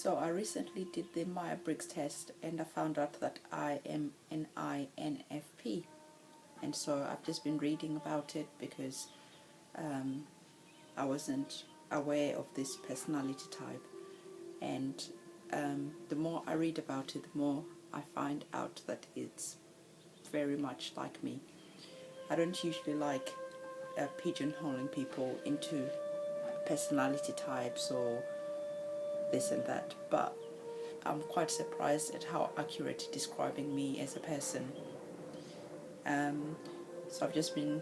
So I recently did the Myer Briggs test and I found out that I am an INFP. And so I've just been reading about it because I wasn't aware of this personality type. And the more I read about it, the more I find out that it's very much like me. I don't usually like pigeonholing people into personality types or this and that, but I'm quite surprised at how accurate describing me as a person. So I've just been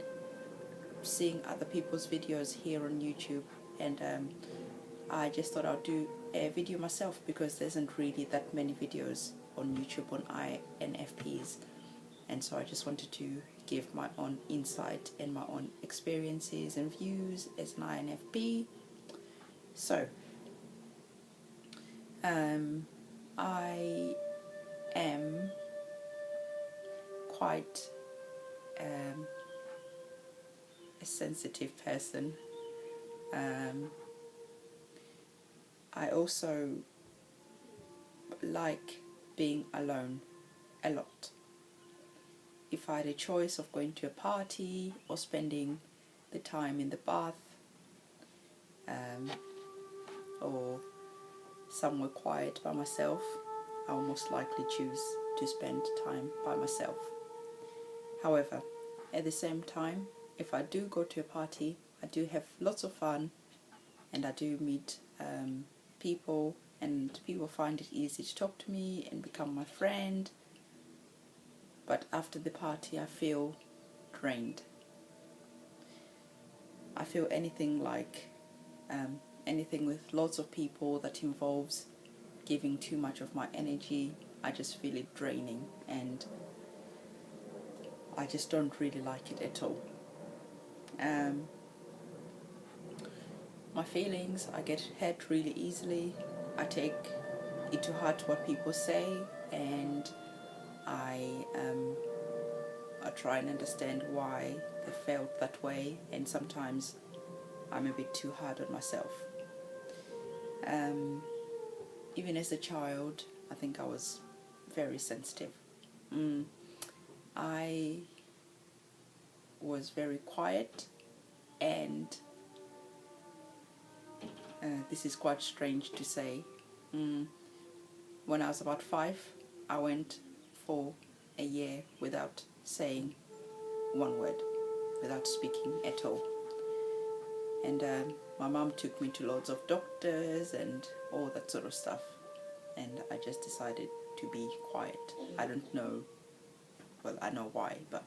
seeing other people's videos here on YouTube, and I just thought I'd do a video myself because there isn't really that many videos on YouTube on INFPs, and so I just wanted to give my own insight and my own experiences and views as an INFP. So I am quite a sensitive person. I also like being alone a lot. If I had a choice of going to a party or spending the time in the bath or somewhere quiet by myself, I will most likely choose to spend time by myself. However, at the same time, if I do go to a party, I do have lots of fun and I do meet people, and people find it easy to talk to me and become my friend. But after the party, I feel drained. I feel anything with lots of people that involves giving too much of my energy, I just feel it draining, and I just don't really like it at all. My feelings, I get hurt really easily. I take it to heart what people say, and I try and understand why they felt that way, and sometimes I'm a bit too hard on myself. Even as a child, I think I was very sensitive. I was very quiet, and this is quite strange to say. When I was about 5, I went for a year without saying one word, without speaking at all. And my mom took me to loads of doctors and all that sort of stuff, and I just decided to be quiet. I don't know, well, I know why, but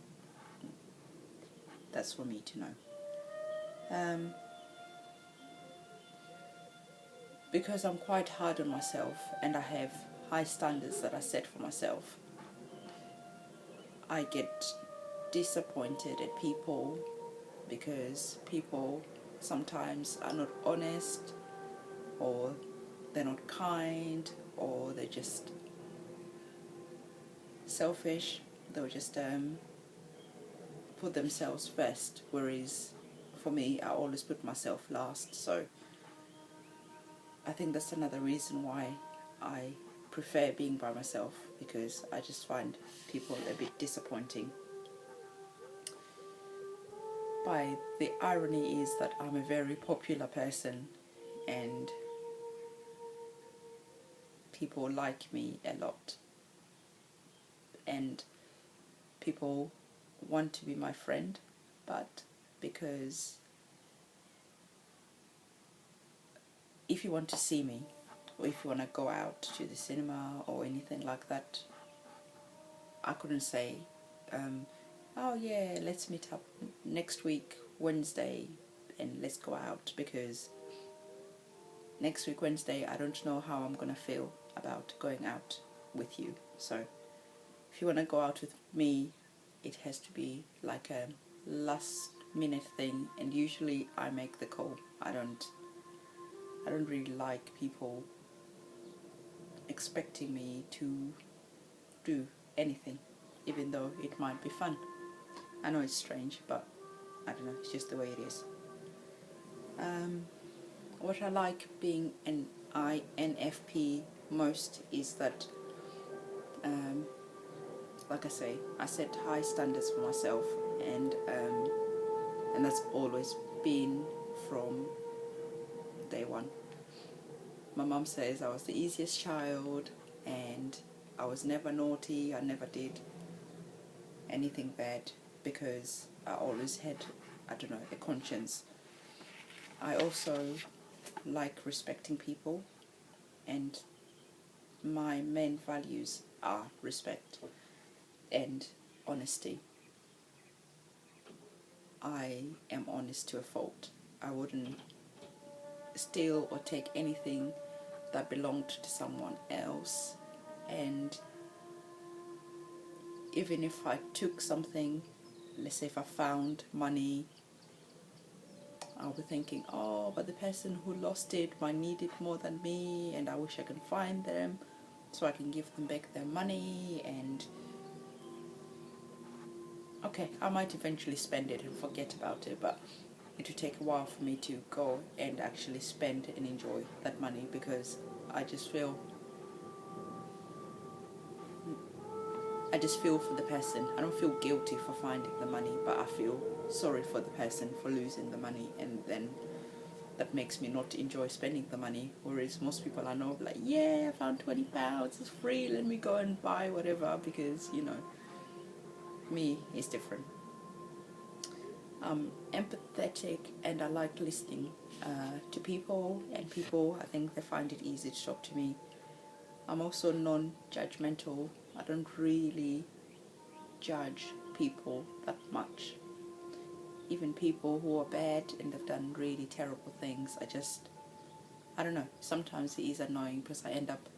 that's for me to know. Because I'm quite hard on myself and I have high standards that I set for myself, I get disappointed at people because people sometimes are not honest, or they're not kind, or they're just selfish. They'll just put themselves first, whereas for me, I always put myself last. So I think that's another reason why I prefer being by myself, because I just find people a bit disappointing. But the irony is that I'm a very popular person and people like me a lot, and people want to be my friend, but because if you want to see me, or if you want to go out to the cinema or anything like that, I couldn't say, oh yeah, let's meet up next week, Wednesday, and let's go out, because next week, Wednesday, I don't know how I'm going to feel about going out with you. So if you want to go out with me, it has to be like a last minute thing, and usually I make the call. I don't really like people expecting me to do anything, even though it might be fun. I know it's strange, but I don't know, it's just the way it is. What I like being an INFP most is that, like I say, I set high standards for myself, and that's always been from day one. My mum says I was the easiest child, and I was never naughty. I never did anything bad because I always had, I don't know, a conscience. I also like respecting people, and my main values are respect and honesty. I am honest to a fault. I wouldn't steal or take anything that belonged to someone else, and even if I took something, let's say if I found money, I'll be thinking, oh, but the person who lost it might need it more than me, and I wish I can find them so I can give them back their money. And okay, I might eventually spend it and forget about it, but it will take a while for me to go and actually spend and enjoy that money, because I just feel for the person. I don't feel guilty for finding the money, but I feel sorry for the person for losing the money, and then that makes me not enjoy spending the money. Whereas most people I know, like, yeah, I found £20, it's free, let me go and buy whatever, because, you know, me is different. I'm empathetic, and I like listening to people, and people, I think they find it easy to talk to me. I'm also non-judgmental. I don't really judge people that much. Even people who are bad and have done really terrible things, I don't know, sometimes it is annoying because I end up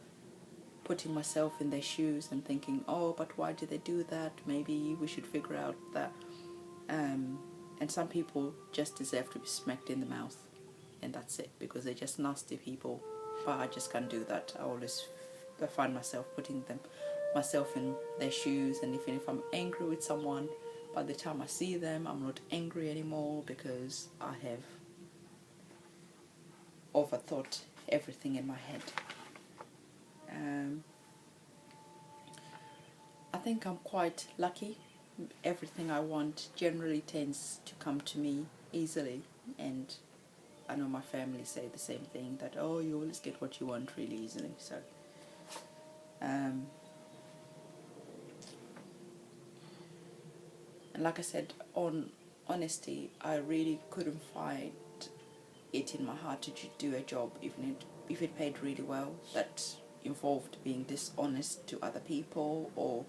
putting myself in their shoes and thinking, oh, but why did they do that? Maybe we should figure out that. And some people just deserve to be smacked in the mouth, and that's it, because they're just nasty people. But I just can't do that. I find myself putting myself in their shoes, and even if I'm angry with someone, by the time I see them, I'm not angry anymore, because I have overthought everything in my head. I think I'm quite lucky. Everything I want generally tends to come to me easily, and I know my family say the same thing, that, oh, you always get what you want really easily. So and like I said, on honesty, I really couldn't find it in my heart to do a job, even if it paid really well, that involved being dishonest to other people or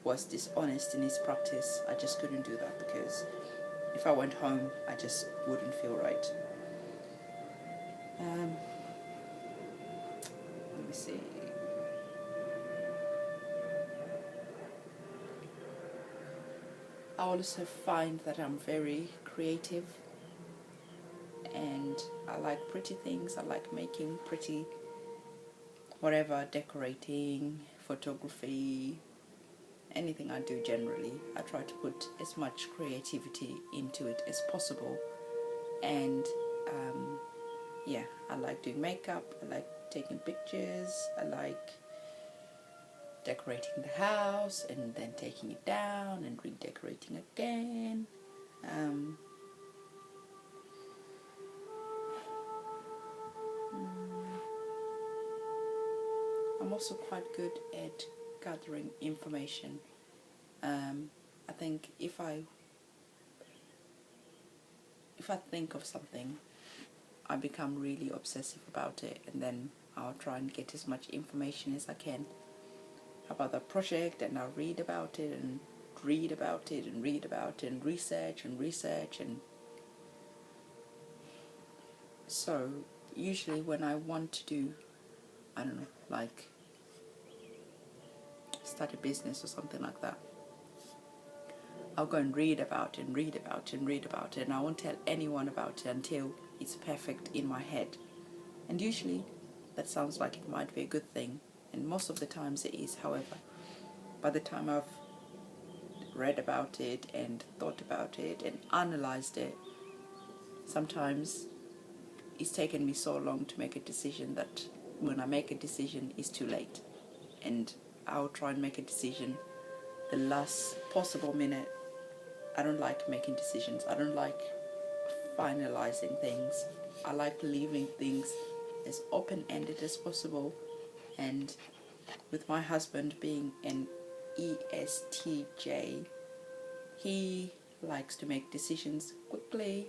was dishonest in its practice. I just couldn't do that, because if I went home, I just wouldn't feel right. Let me see. I also find that I'm very creative, and I like pretty things. I like making pretty whatever, decorating, photography, anything I do generally. I try to put as much creativity into it as possible. And yeah, I like doing makeup, I like taking pictures, I like decorating the house and then taking it down and redecorating again. I'm also quite good at gathering information. I think if I think of something, I become really obsessive about it, and then I'll try and get as much information as I can about the project, and I'll read about it and read about it and read about it and research, and so usually when I want to do, I don't know, like start a business or something like that, I'll go and read about it and read about it and read about it, and I won't tell anyone about it until it's perfect in my head. And usually that sounds like it might be a good thing, and most of the times it is. However, by the time I've read about it and thought about it and analyzed it, sometimes it's taken me so long to make a decision that when I make a decision, it's too late. And I'll try and make a decision the last possible minute. I don't like making decisions. I don't like finalizing things. I like leaving things as open-ended as possible. And with my husband being an ESTJ, he likes to make decisions quickly